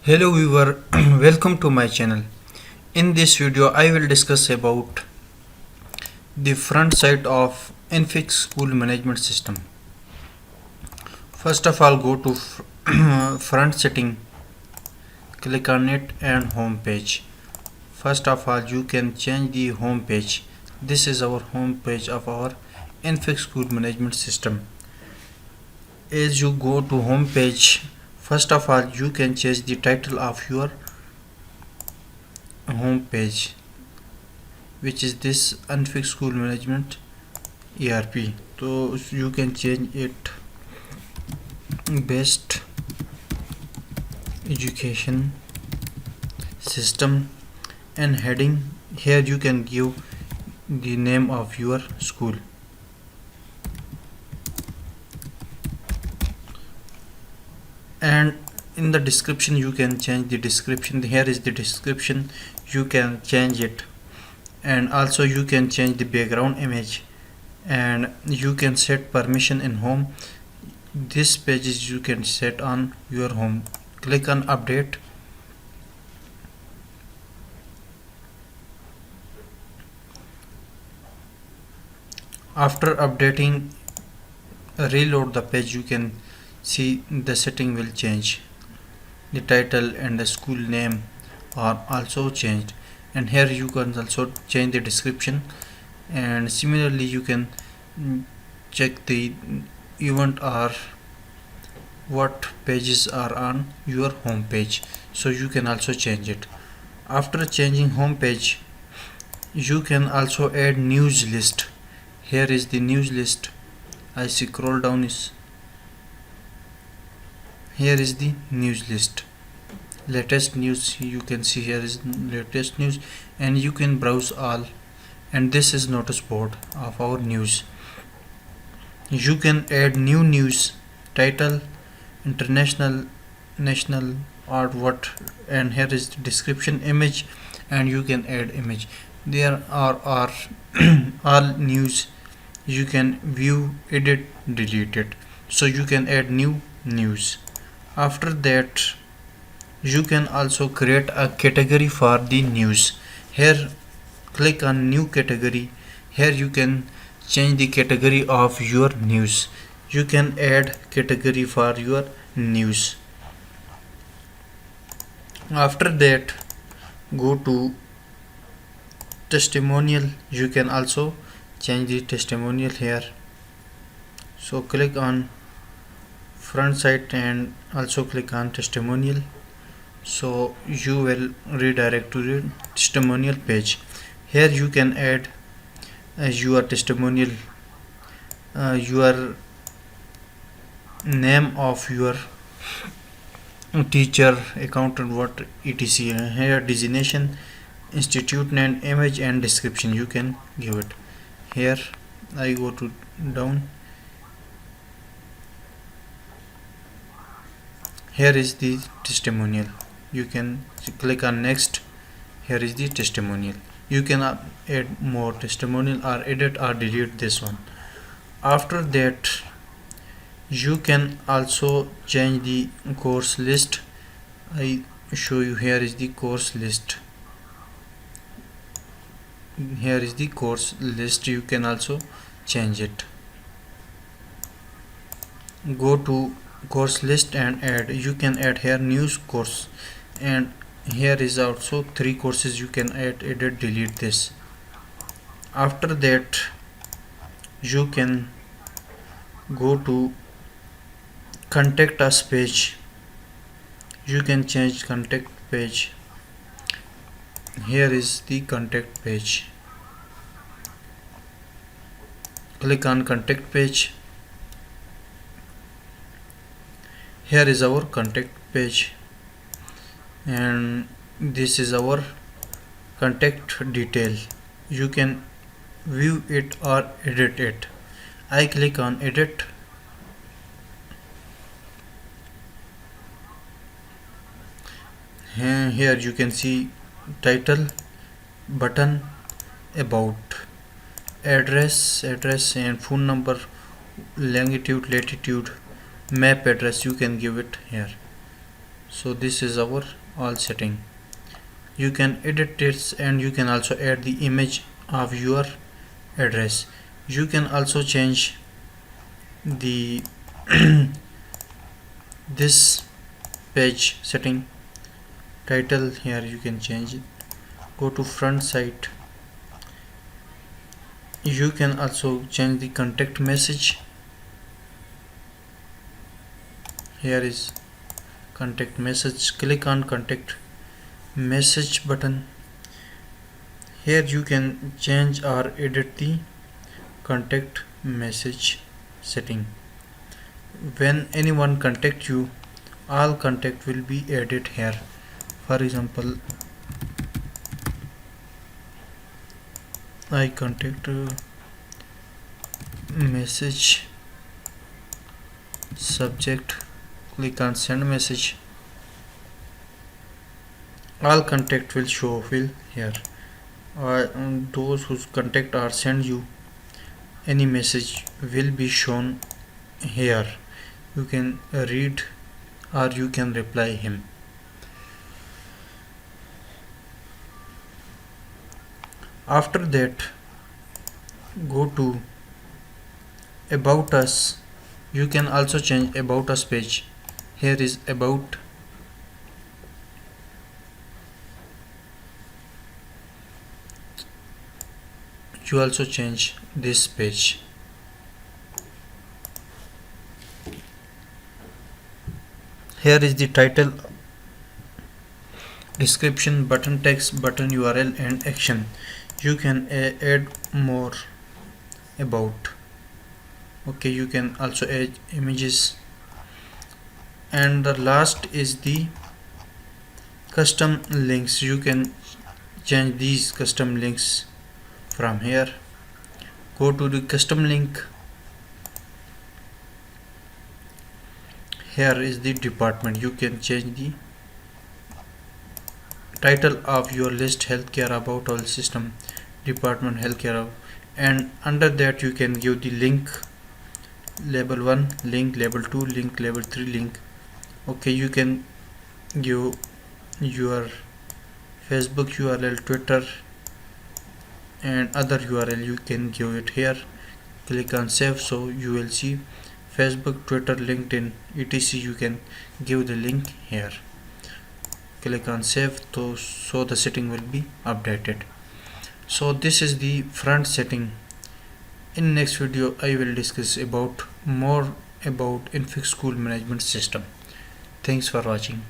Hello viewer, welcome to my channel. In this video I will discuss about the front side of Infix School Management System. First of all, go to front setting, click on it and home page. First of all, you can change the home page. This is our home page of our Infix School Management System. As you go to home page, first of all you can change the title of your home page, which is this Infix School Management ERP. So you can change it Best Education System, and heading here you can give the name of your school. And in the description you can change the description. Here is the description, you can change it, and also you can change the background image, and you can set permission in home. This pages you can set on your home. Click on update. After updating, reload the page, you can see the setting will change. The title and the school name are also changed, and here you can also change the description, and similarly you can check the event or what pages are on your home page, so you can also change it. After changing home page, you can also add news list. Here is the news list. I scroll down, is here is the news list. Latest news, you can see here is latest news, and you can browse all, and this is notice board of our news. You can add new news, title, international, national, or what, and here is the description, image, and you can add image. There are all news you can view, edit, delete it, so you can add new news. After that, you can also create a category for the news. Here click on new category. Here you can change the category of your news. You can add category for your news. After that, go to testimonial. You can also change the testimonial here. So click on front side and also click on testimonial, so you will redirect to the testimonial page. Here you can add your testimonial, your name of your teacher, accountant, what etc. Here designation, institute name, image, and description you can give it. Here I go to down. Here is the testimonial. You can click on next. Here is the testimonial. You can add more testimonial or edit or delete this one. After that, you can also change the course list. I show you, here is the course list. Here is the course list, you can also change it. Go to course list and add. You can add here news course, and here is also 3 courses you can add, edit, delete this. After that, you can go to contact us page. You can change contact page. Here is the contact page. Click on contact page. Here is our contact page, and this is our contact detail. You can view it or edit it. I click on edit. Here you can see title, button, about, address and phone number, longitude, latitude, map address you can give it here. So this is our all setting. You can edit this, and you can also add the image of your address. You can also change the this page setting. Title, here you can change it. Go to front site. You can also change the contact message. Here is contact message. Click on contact message button. Here you can change or edit the contact message setting. When anyone contact you, all contact will be added here. For example, I contact message subject, click on send message. All contact will show here. Those whose contact or send you any message will be shown here. You can read or you can reply him. After that, go to about us. You can also change about us page. Here is about. You also change this page. Here is the title, description, button text, button URL and action. You can add more about. Okay, you can also add images, and the last is the custom links. You can change these custom links from here. Go to the custom link. Here is the department. You can change the title of your list, healthcare, about all system, department, healthcare, and under that you can give the link, label 1 link, label 2 link, label 3 link. Okay, you can give your Facebook URL, Twitter and other URL. You can give it here. Click on save, so you will see Facebook, Twitter, LinkedIn, etc. You can give the link here. Click on save, so the setting will be updated. So this is the front setting. In next video I will discuss about more about Infix School Management System. Thanks for watching.